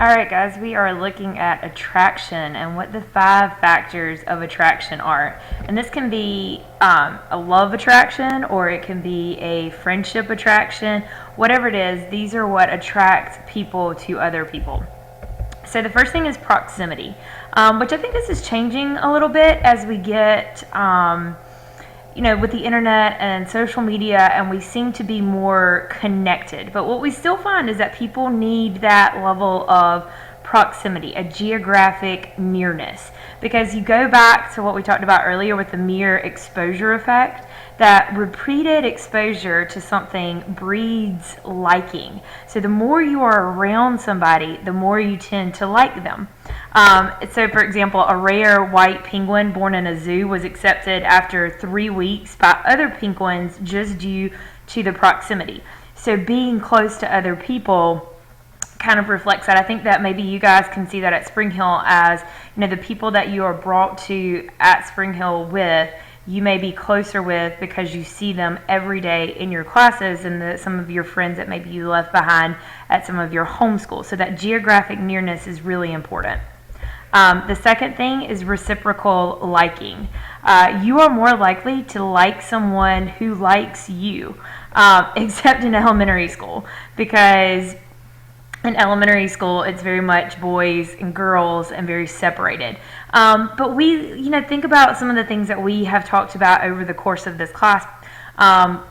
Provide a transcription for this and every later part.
Alright guys, we are looking at attraction and what the 5 factors of attraction are. And this can be a love attraction, or it can be a friendship attraction. Whatever it is, these are what attract people to other people. So the first thing is proximity, which I think this is changing a little bit as we get with the internet and social media, and we seem to be more connected. But what we still find is that people need that level of proximity, a geographic nearness. Because you go back to what we talked about earlier with the mere exposure effect, that repeated exposure to something breeds liking. So the more you are around somebody, the more you tend to like them. So for example, a rare white penguin born in a zoo was accepted after 3 weeks by other penguins just due to the proximity. So being close to other people kind of reflects that. I think that maybe you guys can see that at Spring Hill as, the people that you are brought to at Spring Hill with, you may be closer with because you see them every day in your classes, and some of your friends that maybe you left behind at some of your homeschool. So that geographic nearness is really important. The second thing is reciprocal liking. You are more likely to like someone who likes you, except in elementary school, because in elementary school, it's very much boys and girls and very separated. But we, think about some of the things that we have talked about over the course of this class.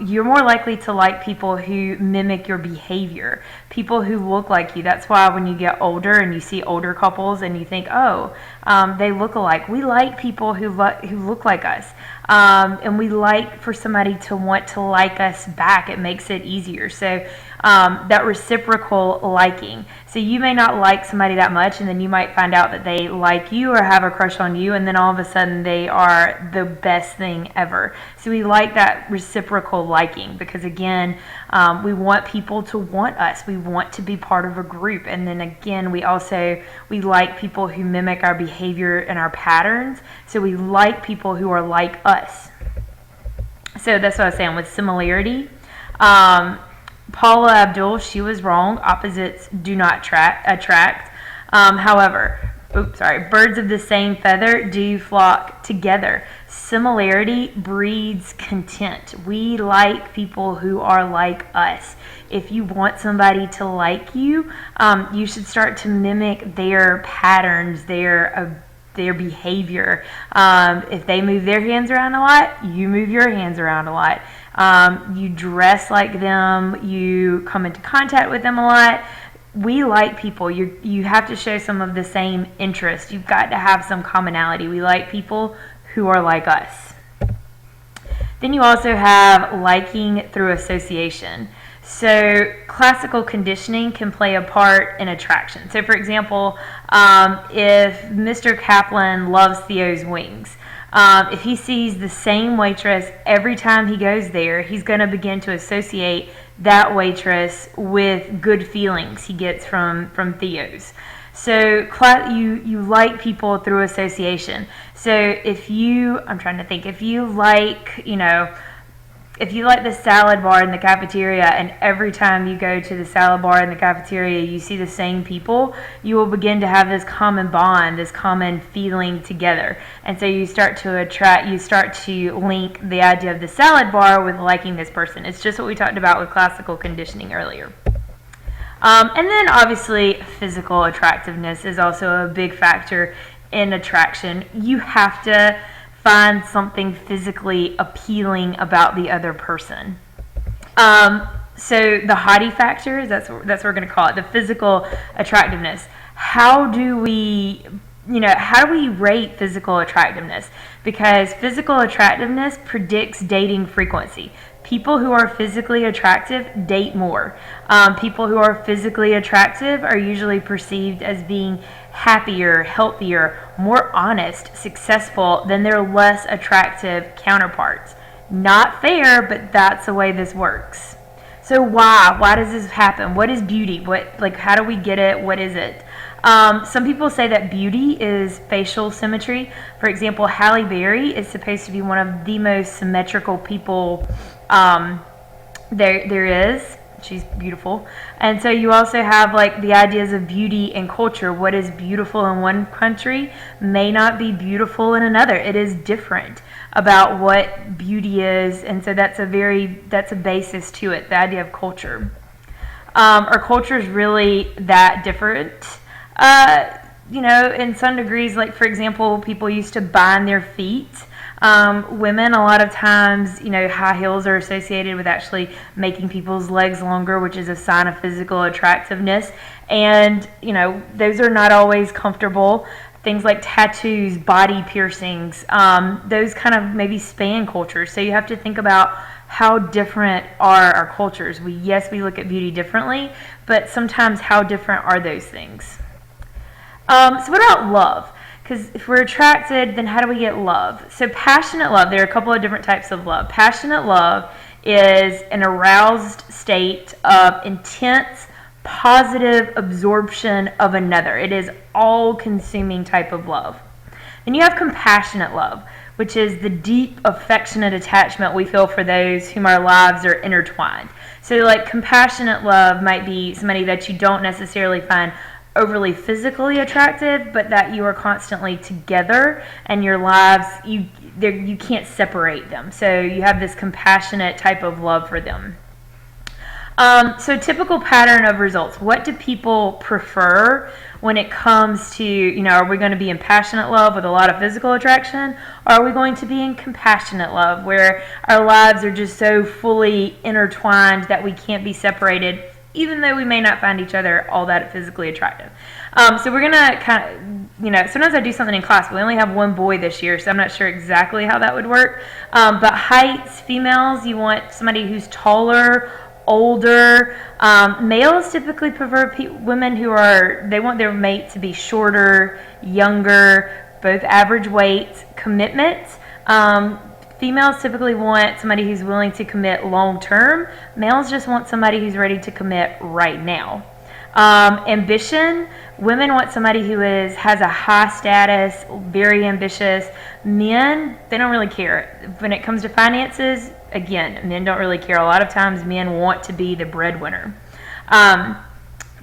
You're more likely to like people who mimic your behavior, people who look like you. That's why when you get older and you see older couples and you think, oh, they look alike. We like people who look like us. And we like for somebody to want to like us back. It makes it easier. So that reciprocal liking. So you may not like somebody that much, and then you might find out that they like you or have a crush on you, and then all of a sudden they are the best thing ever. So we like that reciprocal liking because, again, we want people to want us. We want to be part of a group. And then again, we like people who mimic our behavior and our patterns. So we like people who are like us. So that's what I was saying with similarity. Paula Abdul, she was wrong. Opposites do not attract. However, birds of the same feather do flock together. Similarity breeds content. We like people who are like us. If you want somebody to like you, you should start to mimic their patterns, their behavior. If they move their hands around a lot, you move your hands around a lot. You dress like them, you come into contact with them a lot. We like people. You have to show some of the same interest. You've got to have some commonality. We like people who are like us. Then you also have liking through association. So classical conditioning can play a part in attraction. So for example, if Mr. Kaplan loves Theo's wings, if he sees the same waitress every time he goes there, he's going to begin to associate that waitress with good feelings he gets from Theo's. So you like people through association. So if you like the salad bar in the cafeteria, and every time you go to the salad bar in the cafeteria you see the same people, you will begin to have this common bond, this common feeling together. And so you start to link the idea of the salad bar with liking this person. It's just what we talked about with classical conditioning earlier. And then obviously physical attractiveness is also a big factor in attraction. You have to find something physically appealing about the other person. So the hottie factor, that's what we're going to call it, the physical attractiveness. How do we rate physical attractiveness? Because physical attractiveness predicts dating frequency. People who are physically attractive date more. People who are physically attractive are usually perceived as being happier, healthier, more honest, successful than their less attractive counterparts. Not fair, but that's the way this works. So why? Why does this happen? What is beauty? How do we get it? What is it? Some people say that beauty is facial symmetry. For example, Halle Berry is supposed to be one of the most symmetrical people there is. she's beautiful. And so you also have like the ideas of beauty and culture. What is beautiful in one country may not be beautiful in another. It is different about what beauty is, and so that's a basis to it, the idea of culture. Our culture is really that different. In some degrees, like for example, people used to bind their feet. Women, a lot of times, high heels are associated with actually making people's legs longer, which is a sign of physical attractiveness. And, those are not always comfortable. Things like tattoos, body piercings, those kind of maybe span cultures. So you have to think about how different are our cultures. We look at beauty differently, but sometimes how different are those things? So what about love? Because if we're attracted, then how do we get love? So passionate love, there are a couple of different types of love. Passionate love is an aroused state of intense, positive absorption of another. It is all-consuming type of love. Then you have compassionate love, which is the deep, affectionate attachment we feel for those whom our lives are intertwined. So like compassionate love might be somebody that you don't necessarily find overly physically attractive, but that you are constantly together and your lives, you can't separate them. So you have this compassionate type of love for them. So typical pattern of results. What do people prefer when it comes to, are we going to be in passionate love with a lot of physical attraction? Or are we going to be in compassionate love where our lives are just so fully intertwined that we can't be separated, even though we may not find each other all that physically attractive? So we're going to sometimes I do something in class. We only have one boy this year, so I'm not sure exactly how that would work. But heights, females, you want somebody who's taller, older. Males typically prefer women who they want their mate to be shorter, younger, both average weight. Commitment. Females typically want somebody who's willing to commit long term. Males just want somebody who's ready to commit right now. Ambition. Women want somebody who has a high status, very ambitious. Men, they don't really care. When it comes to finances, again, men don't really care. A lot of times men want to be the breadwinner.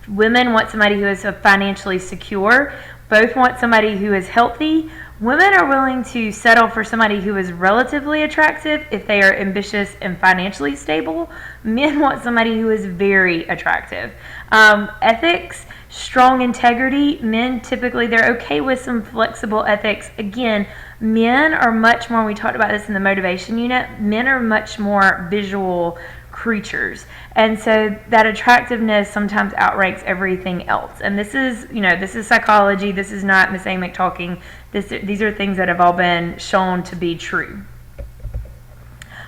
Women want somebody who is financially secure. Both want somebody who is healthy. Women are willing to settle for somebody who is relatively attractive if they are ambitious and financially stable. Men want somebody who is very attractive. Ethics, strong integrity. Men typically, they're okay with some flexible ethics. Again, men are much more, we talked about this in the motivation unit, men are much more visual creatures. And so that attractiveness sometimes outranks everything else. And this is psychology. This is not Miss Amick talking. These are things that have all been shown to be true.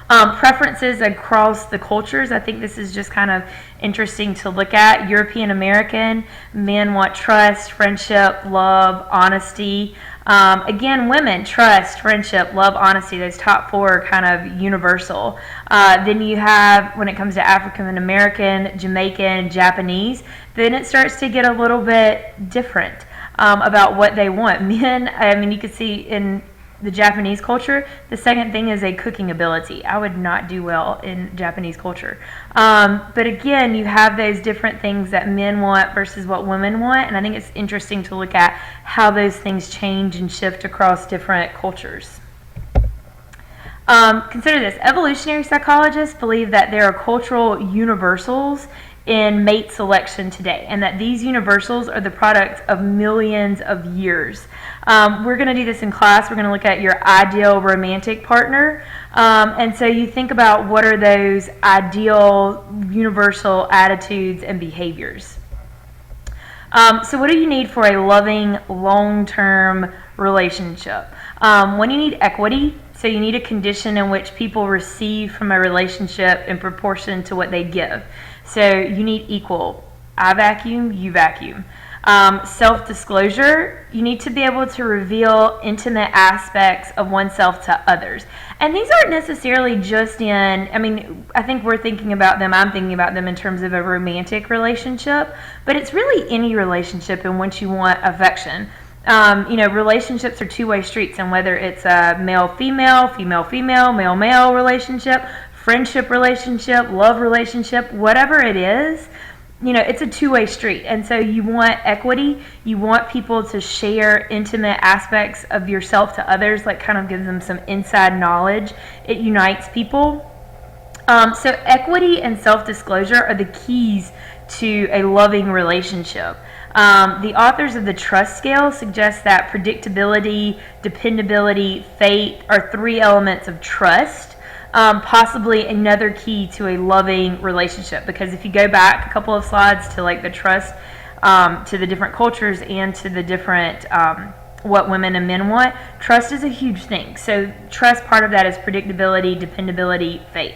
Preferences across the cultures. I think this is just kind of interesting to look at. European American, men want trust, friendship, love, honesty. Again, women, trust, friendship, love, honesty. Those top four are kind of universal. Then you have, when it comes to African American, Jamaican, Japanese, then it starts to get a little bit different about what they want. Men, you could see in the Japanese culture, the second thing is a cooking ability. I would not do well in Japanese culture. But again, you have those different things that men want versus what women want, and I think it's interesting to look at how those things change and shift across different cultures. Consider this. Evolutionary psychologists believe that there are cultural universals in mate selection today, and that these universals are the product of millions of years. We're going to do this in class. We're going to look at your ideal romantic partner. And so you think about what are those ideal universal attitudes and behaviors. So what do you need for a loving, long-term relationship? When you need equity, so you need a condition in which people receive from a relationship in proportion to what they give. So you need equal. I vacuum, you vacuum. Self-disclosure, you need to be able to reveal intimate aspects of oneself to others. And these aren't necessarily just I think we're thinking about them, I'm thinking about them in terms of a romantic relationship, but it's really any relationship in which you want affection. Relationships are two-way streets, and whether it's a male-female, female-female, male-male relationship, friendship relationship, love relationship, whatever it is, it's a two-way street. And so you want equity. You want people to share intimate aspects of yourself to others, like kind of gives them some inside knowledge. It unites people. So equity and self-disclosure are the keys to a loving relationship. The authors of the trust scale suggest that predictability, dependability, faith are 3 elements of trust. Possibly another key to a loving relationship, because if you go back a couple of slides to like the trust, to the different cultures and to the different what women and men want, trust is a huge thing. So trust, part of that is predictability, dependability, faith.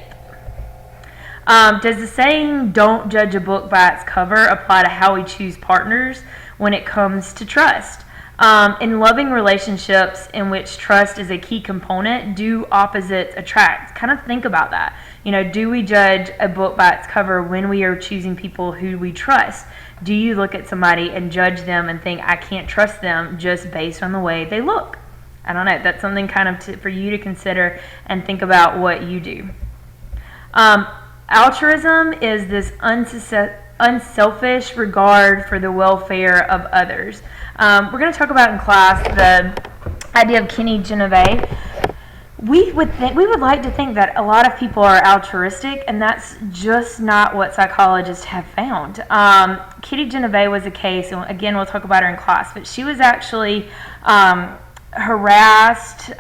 Does the saying "don't judge a book by its cover" apply to how we choose partners when it comes to trust? In loving relationships in which trust is a key component, do opposites attract? Kind of think about that. Do we judge a book by its cover when we are choosing people who we trust? Do you look at somebody and judge them and think, I can't trust them just based on the way they look? I don't know. That's something kind of for you to consider and think about what you do. Altruism is this unselfish regard for the welfare of others. We're going to talk about in class the idea of Kenny Genevieve. We would like to think that a lot of people are altruistic, and that's just not what psychologists have found. Kitty Genevieve was a case, and again we'll talk about her in class, but she was actually harassed,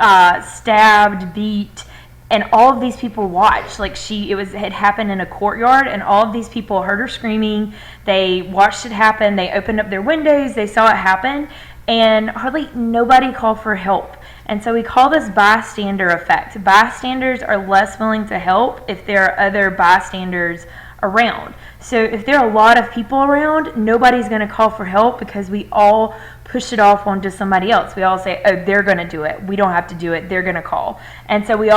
stabbed, beat, and all of these people watched. It had happened in a courtyard, and all of these people heard her screaming. They watched it happen. They opened up their windows. They saw it happen, and hardly nobody called for help. And so we call this bystander effect. Bystanders are less willing to help if there are other bystanders around. So if there are a lot of people around, nobody's going to call for help because we all push it off onto somebody else. We all say, oh, they're going to do it. We don't have to do it. They're going to call. And so we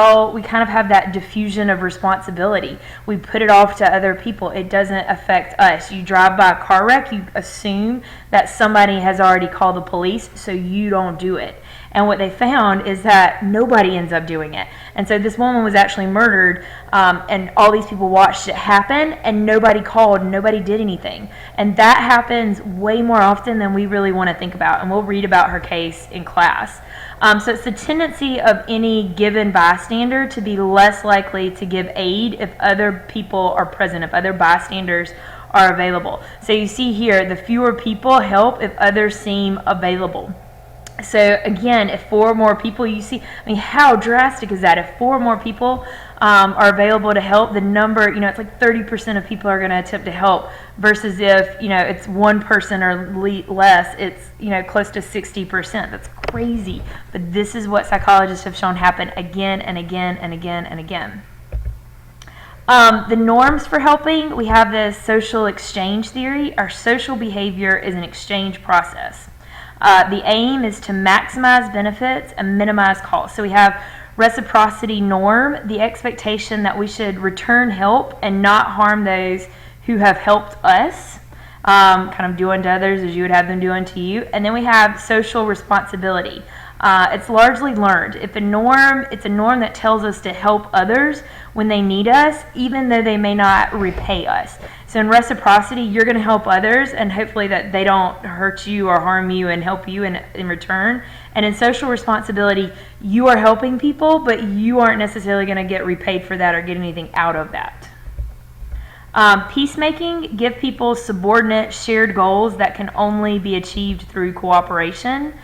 kind of have that diffusion of responsibility. We put it off to other people. It doesn't affect us. You drive by a car wreck, you assume that somebody has already called the police, so you don't do it. And what they found is that nobody ends up doing it. And so this woman was actually murdered, and all these people watched it happen, and nobody called, and nobody did anything. And that happens way more often than we really want to think about. And we'll read about her case in class. So it's the tendency of any given bystander to be less likely to give aid if other people are present, if other bystanders are available. So you see here, the fewer people help if others seem available. So again, if 4 more people, how drastic is that? If 4 more people are available to help, the number, it's like 30% of people are going to attempt to help, versus if, it's 1 person or less, it's, close to 60%. That's crazy. But this is what psychologists have shown happen again and again and again and again. The norms for helping, we have this social exchange theory. Our social behavior is an exchange process. The aim is to maximize benefits and minimize costs. So we have reciprocity norm, the expectation that we should return help and not harm those who have helped us, kind of do unto others as you would have them do unto you. And then we have social responsibility. It's largely learned. It's a norm that tells us to help others when they need us, even though they may not repay us. So in reciprocity, you're going to help others, and hopefully that they don't hurt you or harm you and help you in return. And in social responsibility, you are helping people, but you aren't necessarily going to get repaid for that or get anything out of that. Peacemaking, give people subordinate shared goals that can only be achieved through cooperation.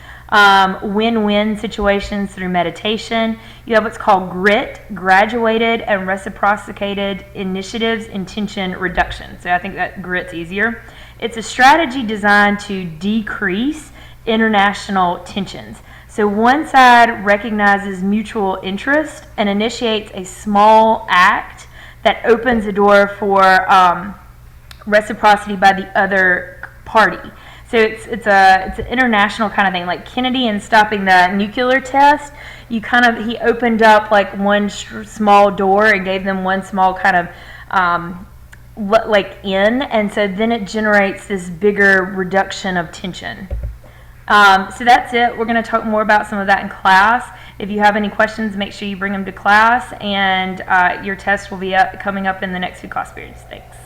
Win-win situations through meditation. You have what's called GRIT, graduated and reciprocated initiatives, intention reduction. So I think that GRIT's easier. It's a strategy designed to decrease international tensions. So one side recognizes mutual interest and initiates a small act that opens the door for reciprocity by the other party. So it's an international kind of thing, like Kennedy and stopping the nuclear test. He opened up like one small door and gave them one small kind of in, and so then it generates this bigger reduction of tension. So that's it. We're going to talk more about some of that in class. If you have any questions, make sure you bring them to class, and your test will be coming up in the next few class periods. Thanks.